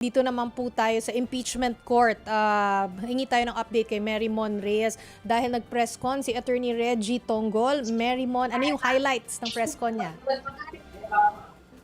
Dito naman po tayo sa impeachment court. Hingi tayo ng update kay Mary Mon Reyes dahil nag-press con si Attorney Reggie Tonggol. Mary Mon, ano yung highlights ng press con niya?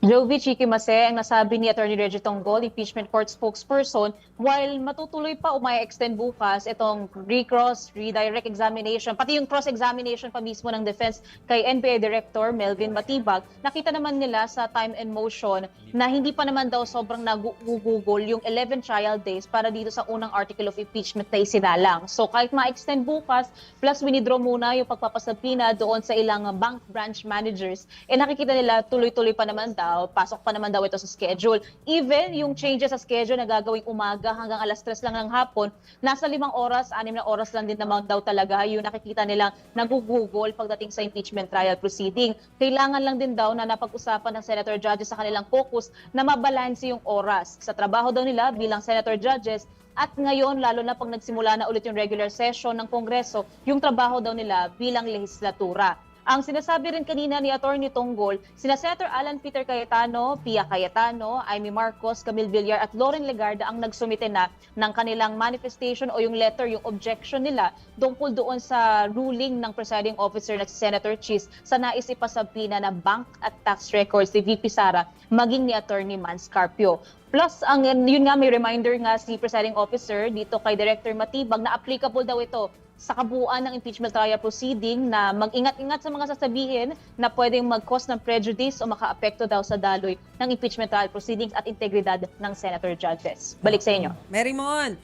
Jovi Chiki Mase ang nasabi ni Attorney Reggie Tonggol, impeachment court spokesperson, while matutuloy pa o may extend bukas itong recross, redirect examination, pati yung cross-examination pa mismo ng defense kay NBI Director Melvin Matibag, nakita naman nila sa time and motion na hindi pa naman daw sobrang nagugugol yung 11 trial days para dito sa unang article of impeachment na isinalang. So kahit ma-extend bukas, plus winidraw muna yung pagpapasabina doon sa ilang bank branch managers, nakikita nila tuloy-tuloy pa naman daw, pasok pa naman daw ito sa schedule. Even yung changes sa schedule na gagawing umaga hanggang alas 3 lang ng hapon, nasa 5 oras, 6 na oras lang din naman daw talaga yung nakikita nilang nagugugol pagdating sa impeachment trial proceeding. Kailangan lang din daw na napag-usapan ng senator judges sa kanilang focus na mabalanse yung oras sa trabaho daw nila bilang senator judges. At ngayon, lalo na pag nagsimula na ulit yung regular session ng Kongreso, yung trabaho daw nila bilang lehislatura. Ang sinasabi rin kanina ni Attorney Tonggol, sina Senator Alan Peter Cayetano, Pia Cayetano, Amy Marcos, Camille Villar at Lauren Legarda ang nagsumite na ng kanilang manifestation o yung letter, yung objection nila tungkol doon sa ruling ng presiding officer na si Senator Chis sa nais ipasabina na bank at tax records ni VP Sara maging ni Attorney Mans Carpio. Plus, yun nga may reminder nga si presiding officer dito kay Director Matibag na applicable daw ito sa kabuuan ng impeachment trial proceeding na mag-ingat-ingat sa mga sasabihin na pwedeng mag-cause ng prejudice o maka-apekto daw sa daloy ng impeachment trial proceedings at integridad ng senator judges. Balik sa inyo. Mary Mon,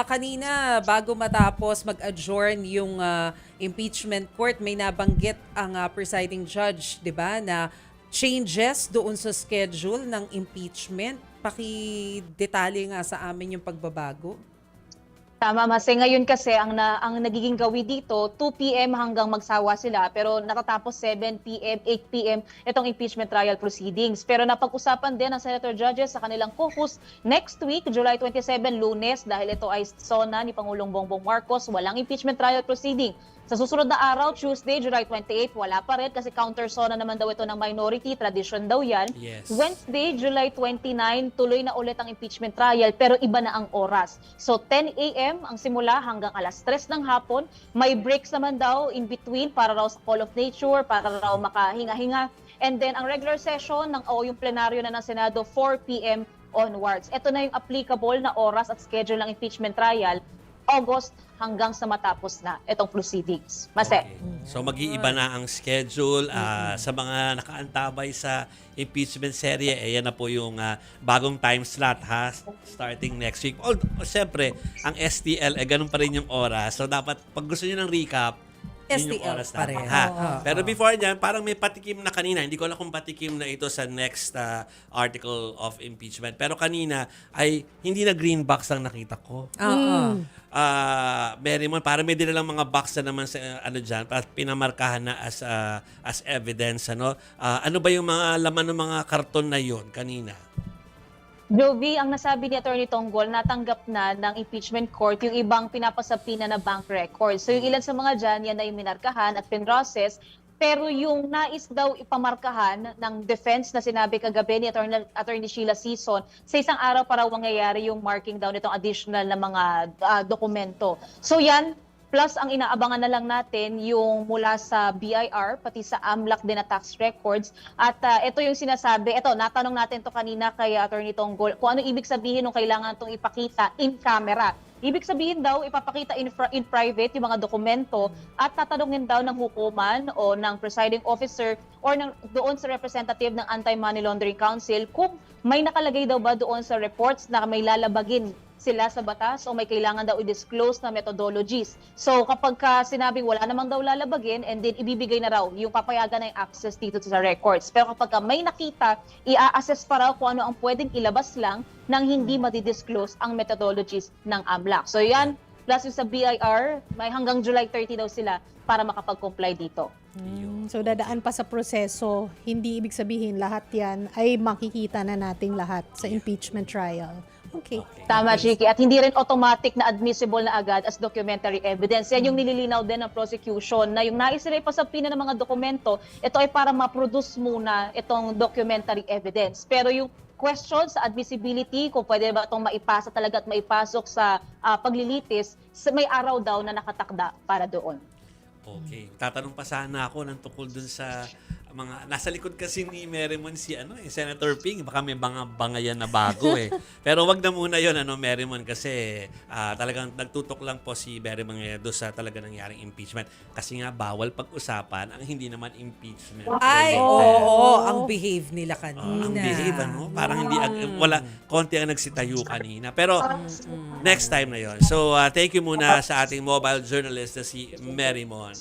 kanina bago matapos mag-adjourn yung impeachment court, may nabanggit ang presiding judge, 'di ba, na changes doon sa schedule ng impeachment. Paki-detalye nga sa amin yung pagbabago. Tama, Mase. Ngayon kasi ang nagiging gawi dito, 2 p.m. hanggang magsawa sila pero natatapos 7 p.m., 8 p.m. itong impeachment trial proceedings. Pero napag-usapan din ng senator judges sa kanilang caucus next week, July 27, Lunes, dahil ito ay SONA ni Pangulong Bongbong Marcos, walang impeachment trial proceeding. Sa susunod na araw, Tuesday, July 28, wala pa rin kasi counter-SONA naman daw ito ng minority, tradition daw yan. Yes. Wednesday, July 29, tuloy na ulit ang impeachment trial pero iba na ang oras. So 10 a.m. ang simula hanggang alas 3 ng hapon. May breaks naman daw in between para raw sa Call of Nature, para raw makahinga-hinga. And then ang regular session yung plenaryo na ng Senado, 4 p.m. onwards. Ito na yung applicable na oras at schedule ng impeachment trial, August hanggang sa matapos na itong proceedings. Mase. Okay. So mag-iiba na ang schedule sa mga nakaantabay sa impeachment serye. Yan na po yung bagong time slot starting next week. Siyempre, ang STL ganun pa rin yung oras. So dapat pag gusto niyo ng recap, yun yung STL oras pa rin. Pero before niyan, parang may patikim na kanina. Hindi ko alam kung patikim na ito sa next article of impeachment. Pero kanina ay hindi na green box ang nakita ko. Mary Mon, parang may dinalang mga box na naman sa dyan, pinamarkahan na as evidence. Ano ba yung mga laman ng mga karton na yon kanina? Jovi, ang nasabi ni Attorney Tonggol, natanggap na ng impeachment court yung ibang pinapasapina na bank records. So yung ilan sa mga dyan, yan ay minarkahan at pinrocess. Pero yung nais daw ipamarkahan ng defense na sinabi kagabi ni Attorney Sheila Sison, sa isang araw para mangyayari yung marking down nitong additional na mga dokumento. So yan, plus ang inaabangan na lang natin yung mula sa BIR, pati sa AMLAC din na tax records. At ito yung sinasabi, natanong natin to kanina kay Attorney Tonggol, kung ano ibig sabihin nung kailangan itong ipakita in camera. Ibig sabihin daw, ipapakita in private yung mga dokumento at tatanungin daw ng hukuman o ng presiding officer or doon sa representative ng Anti-Money Laundering Council kung may nakalagay daw ba doon sa reports na may lalabagin sila sa batas o may kailangan daw i-disclose na methodologies. So kapag sinabing wala namang daw lalabagin and then ibibigay na raw yung papayagan na yung access dito sa records. Pero kapag may nakita, i-assess pa raw kung ano ang pwedeng ilabas lang nang hindi madi-disclose ang methodologies ng AMLAC. So yan, plus yung sa BIR, may hanggang July 30 daw sila para makapag-comply dito. So dadaan pa sa proseso, hindi ibig sabihin lahat yan ay makikita na nating lahat sa impeachment trial. Okay. Tama, Chiki. At hindi rin automatic na admissible na agad as documentary evidence. Yan yung nililinaw din ng prosecution na yung nais nila ipasapina ng mga dokumento, ito ay para ma-produce muna itong documentary evidence. Pero yung question sa admissibility kung pwede ba itong maipasa talaga at maipasok sa paglilitis, may araw daw na nakatakda para doon. Okay. Tatanong pa sana ako ng tungkol dun sa mga nasa likod kasi ni Merrimon si Senator Ping, baka may bangayan na bago eh. Pero wag na muna 'yon Merrimon kasi talagang nagtutok lang po si Merrimon do sa talaga nangyaring impeachment kasi nga bawal pag-usapan ang hindi naman impeachment. Ay, related. oo, ang behave nila kanina. Ang behave, parang hindi, wala, konti ang nagsitayo kanina. Pero, next time na yon. So, thank you muna sa ating mobile journalist na si Merrimon.